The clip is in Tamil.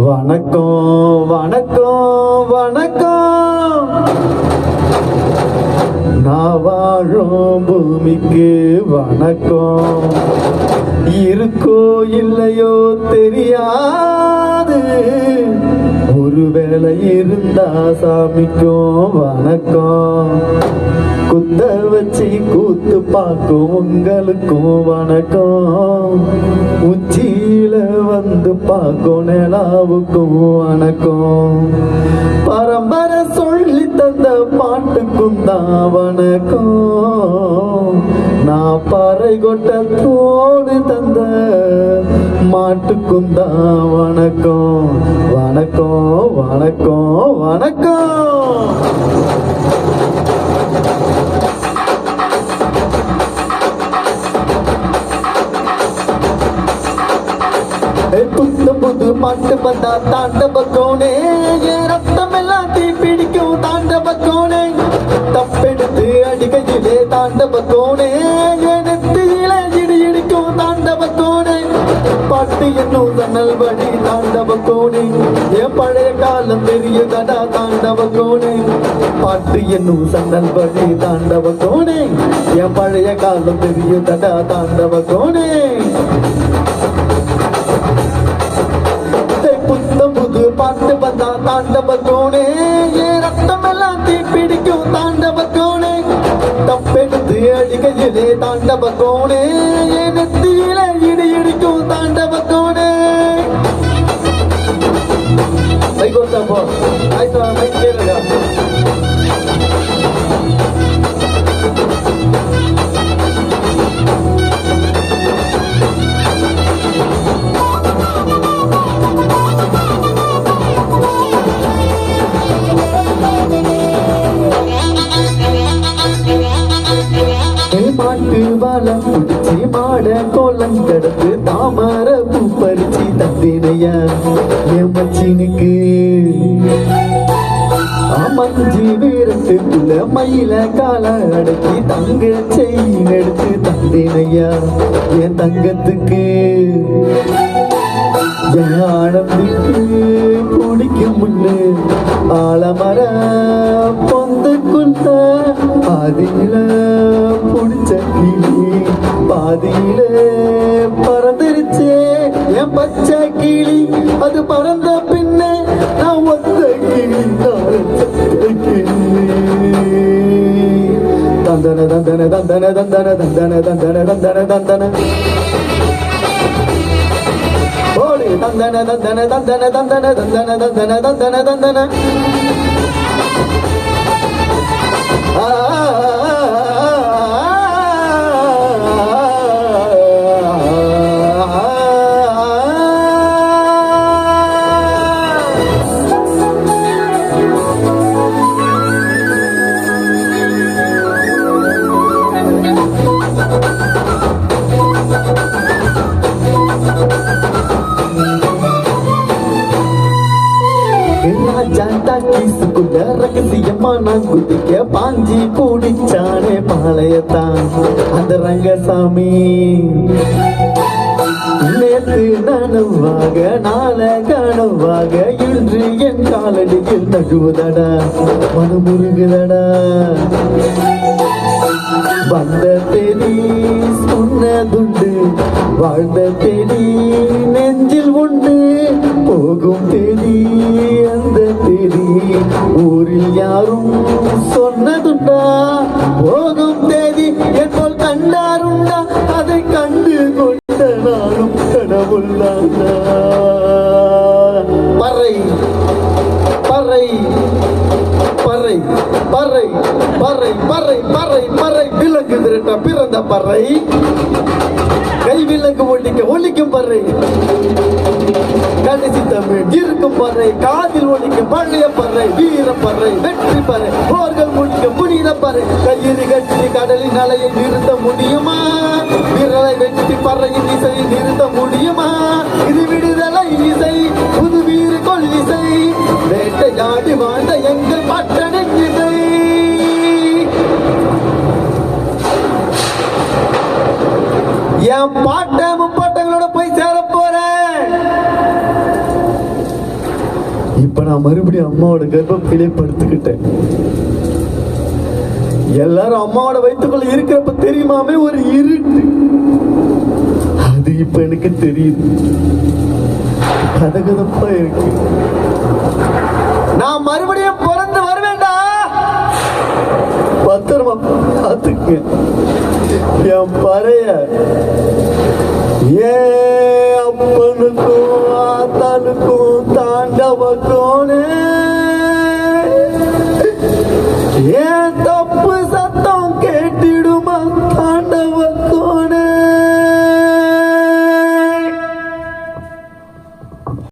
வணக்கம் வணக்கம் வணக்கம். நான் வாழும் பூமிக்கு வணக்கம். இருக்கோ இல்லையோ தெரியாது, ஒருவேளை இருந்தா சாமிக்கும் வணக்கம். குத்த வச்சு கூத்து பார்க்கும் உங்களுக்கும் வணக்கம். உச்சியில வந்து பார்க்கும் நிலாவுக்கும் வணக்கம். பரம்பரை சொல்லி தந்த பாட்டுக்கும் தான் வணக்கம். நான் பாறை கொட்ட தோடு தந்த மாட்டுக்கும் தான் வணக்கம். வணக்கம் வணக்கம் வணக்கம். புத்த புது பாட்டு வந்தா தாண்டவ கோனே, என் ரத்தம் எல்லாம் தீ பிடிக்கும் தாண்டவ கோனே. தப்பெடுத்து அடிக்கையிலே தாண்டவ கோனே, என் நெத்தியில இடி இடிக்கும் தாண்டவ கோனே. பாட்டு என்னும் சன்னல் வழி தாண்டவ கோனே, என் பழைய காலம் தெரியுதடா தாண்டவ கோனே. பாட்டு என்னும் சன்னல் வழி தாண்டவ கோனே, என் பழைய காலம் தெரியுதடா தாண்டவ கோனே. பாட்டு வந்தா தாண்டவ கோனே, என் ரத்தம் எல்லாம் தீ பிடிக்கும் தாண்டவ கோனே. தப்பெடுத்து அடிக்கையிலே தாண்டவ கோனே, என் நெத்தியில இடி இடிக்கும் தாண்டவ கோனே. மைகோட்டா போ ஆயிட்டா மைக்கேலா. மாட்டு வாழ பிடிச்சி மாட கோலம் கடந்து தாமர பூ பறிச்சி தந்தினையா என் மச்சினுக்கு. மஞ்சி வீரத்துக்குள்ள மயில கால அடக்கி தங்க செயின் எடுத்து தந்தினையா என் தங்கத்துக்கு. என் ஆனந்துக்கு குடிக்கும் முன்னு ஆலமர பொந்துக்குள்ள பாதியில புடிச்ச கிளி பாதியில பறந்துருச்சே என் பச்சை கிளி. அது பறந்த பின்ன நான் ஒத்த கிளி தந்தன தந்தன தந்தன தந்தன தந்தன தந்தன தந்தன தந்தன ஓடி தந்தன தந்தன தந்தன தந்தன தந்தன தந்தன தந்தன தந்தன. ரகசியமா நான் குதிக்க பாஞ்சி கூடிச்சானே பாளையத்தான் அந்த ரங்கசாமி. நேற்று நனவாக நாள கனவாக இன்று என் காலடியில் நடுவதடா மனமுருகுதடா. வந்த தேடி சொன்னதுண்டு, வாழ்ந்த தேடி நெஞ்சில் உண்டு. போகும் தேடி அந்த தேடி ஊரில் யாரும் சொன்னதுண்டா. போகும் தேதி எப்போல் கண்டாருண்டா, அதை கண்டு கொண்ட நாளும் கடவுள்ளாண்டா. பறை பறை பறை பறை பறை பறை பறை பறை விலங்கு திரட்ட பிறந்த பறை. கை விலங்கு ஒழிக்க ஒழிக்கும் பறை. கடைசி தமிழ் இருக்கும் பறை. காதில் ஒழிக்கும் பழைய பறை. வீர பறை வெற்றி பறை. போர்கள் முடிக்கும் புனித பறை. கையிறு கட்டி கடலின் அலையை நிறுத்த முடியுமா? விரலை வெட்டி பறையின் இசையை நிறுத்த முடியுமா? இது விடுதலை இசை, புது வீறு கொள்ளிசை. வேட்டையாடி வாழ்ந்த எங்கள் பட்டணின் இசை. என் பாட்ட முப்பாட்டங்களோட போய் சேர போறேன். இப்ப நான் மறுபடியும் அம்மாவோட கர்ப்பத்திலே படுத்துக்கிட்டேன். எல்லாரும் அம்மாவோட வயிற்றுக்குள்ள இருக்கிறப்ப தெரியுமாமே ஒரு இருட்டு, அது இப்ப எனக்கு தெரியுது. கதகதப்பா இருக்கு. நான் மறுபடியும் பிறந்து வருவேண்டா. பத்திரமா பார்த்துக்க என் பறைய. ஏ அப்பனுக்கும் ஆத்தானுக்கும் தாண்டவ கோனே.